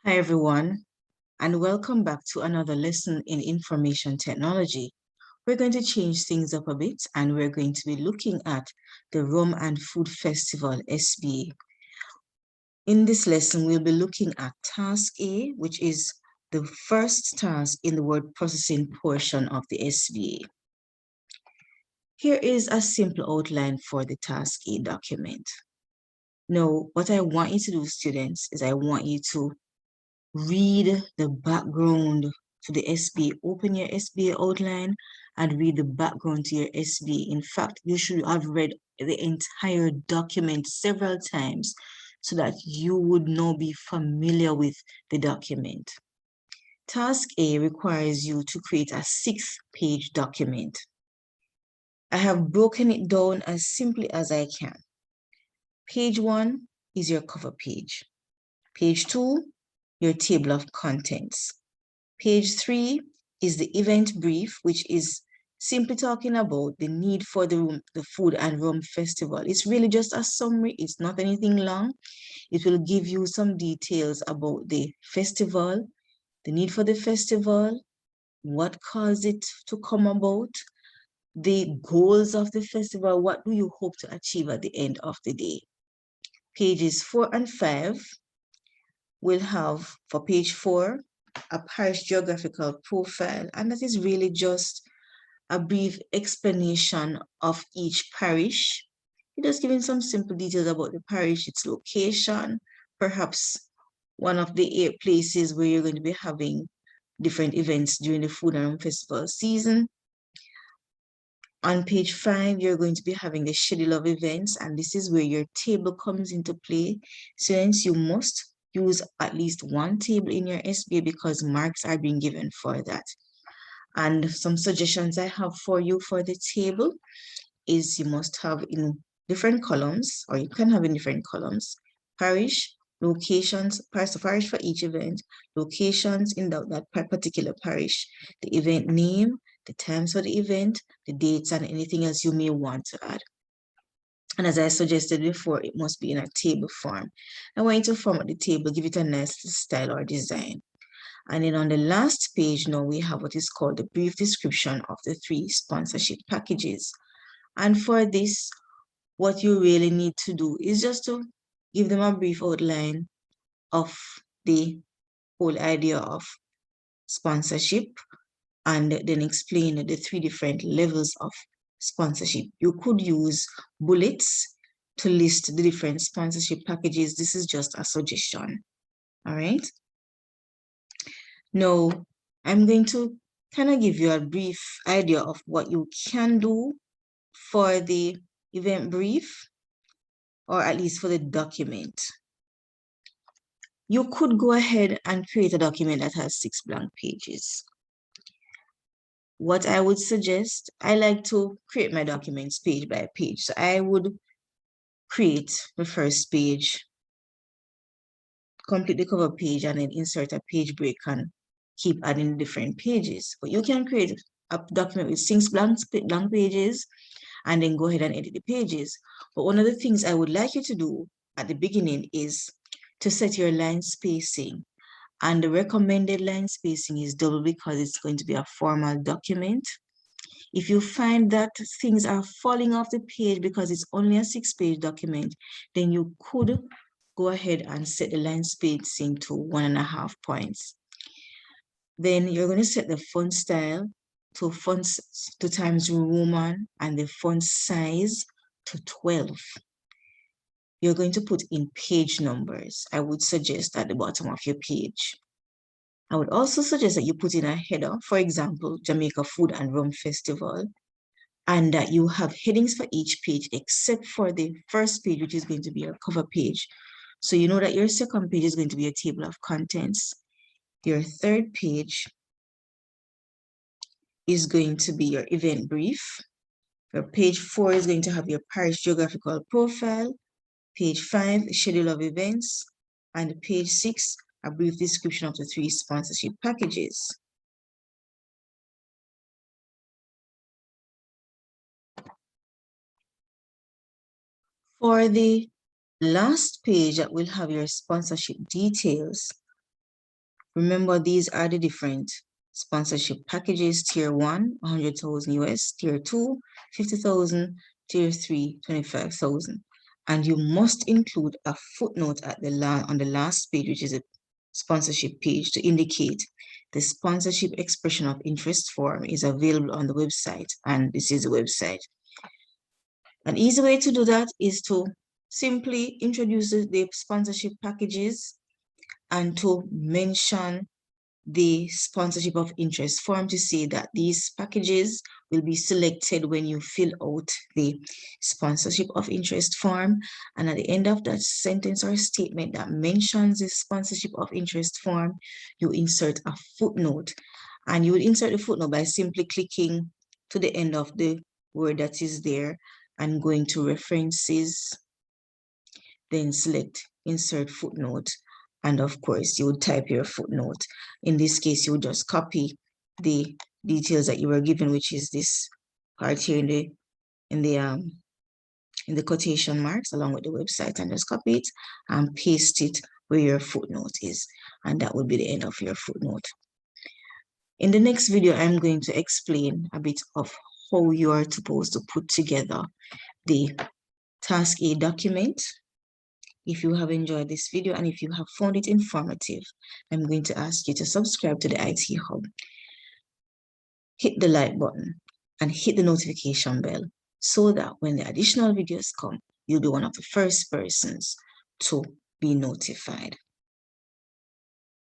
Hi everyone, and welcome back to another lesson in information technology. We're going to change things up a bit and we're going to be looking at the Rum and Food Festival SBA. In this lesson, we'll be looking at Task A, which is the first task in the word processing portion of the SBA. Here is a simple outline for the Task A document. Now, what I want you to do, students, is I want you to read the background to the SBA. Open your SBA outline and read the background to your SBA. In fact, you should have read the entire document several times so that you would now be familiar with the document. Task A requires you to create a 6-page document. I have broken it down as simply as I can. Page 1 is your cover page. Page 2, your table of contents. Page 3 is the event brief, which is simply talking about the need for the Food and Rum Festival. It's really just a summary. It's not anything long. It will give you some details about the festival, the need for the festival, what caused it to come about, the goals of the festival, what do you hope to achieve at the end of the day. Pages 4 and 5 will have, for page 4, a parish geographical profile, and that is really just a brief explanation of each parish. It is giving some simple details about the parish, its location, perhaps one of the 8 places where you're going to be having different events during the Food and Rum Festival season. On page 5, you're going to be having the schedule of events, and this is where your table comes into play. Students, you must use at least one table in your SBA because marks are being given for that. And some suggestions I have for you for the table is you must have in different columns, or you can have in different columns, parish, locations, parish for each event, locations in that particular parish, the event name, the times for the event, the dates, and anything else you may want to add. And as I suggested before, it must be in a table form. I want you to format the table, give it a nice style or design. And then on the last page now, we have what is called the brief description of the 3 sponsorship packages. And for this, what you really need to do is just to give them a brief outline of the whole idea of sponsorship and then explain the 3 different levels of sponsorship. You could use bullets to list the different sponsorship packages. This is just a suggestion. All right. Now, I'm going to kind of give you a brief idea of what you can do for the event brief, or at least for the document. You could go ahead and create a document that has 6 blank pages. What I would suggest, I like to create my documents page by page. So I would create the first page, complete the cover page, and then insert a page break and keep adding different pages. But you can create a document with 6 blank pages and then go ahead and edit the pages. But one of the things I would like you to do at the beginning is to set your line spacing. And the recommended line spacing is double because it's going to be a formal document. If you find that things are falling off the page because it's only a 6-page document, then you could go ahead and set the line spacing to 1.5 points. Then you're going to set the font style to Times New Roman and the font size to 12. You're going to put in page numbers. I would suggest at the bottom of your page. I would also suggest that you put in a header, for example, Jamaica Food and Rum Festival, and that you have headings for each page except for the first page, which is going to be your cover page. So you know that your second page is going to be a table of contents. Your third page is going to be your event brief. Your page 4 is going to have your parish geographical profile. Page 5, schedule of events. And page 6, a brief description of the 3 sponsorship packages. For the last page that will have your sponsorship details, Remember, these are the different sponsorship packages: Tier 1, 100,000 US, Tier 2, 50,000, Tier 3, 25,000. And you must include a footnote at on the last page, which is a sponsorship page, to indicate the sponsorship expression of interest form is available on the website, and this is the website. An easy way to do that is to simply introduce the sponsorship packages and to mention the sponsorship of interest form to say that these packages will be selected when you fill out the sponsorship of interest form. And at the end of that sentence or statement that mentions the sponsorship of interest form, you insert a footnote. And you will insert the footnote by simply clicking to the end of the word that is there and going to references, then select insert footnote. And of course, you would type your footnote. In this case, you would just copy the details that you were given, which is this part here in the quotation marks along with the website, and just copy it and paste it where your footnote is. And that would be the end of your footnote. In the next video, I'm going to explain a bit of how you are supposed to put together the Task A document. If you have enjoyed this video and if you have found it informative, I'm going to ask you to subscribe to the IT Hub, hit the like button, and hit the notification bell so that when the additional videos come, you'll be one of the first persons to be notified.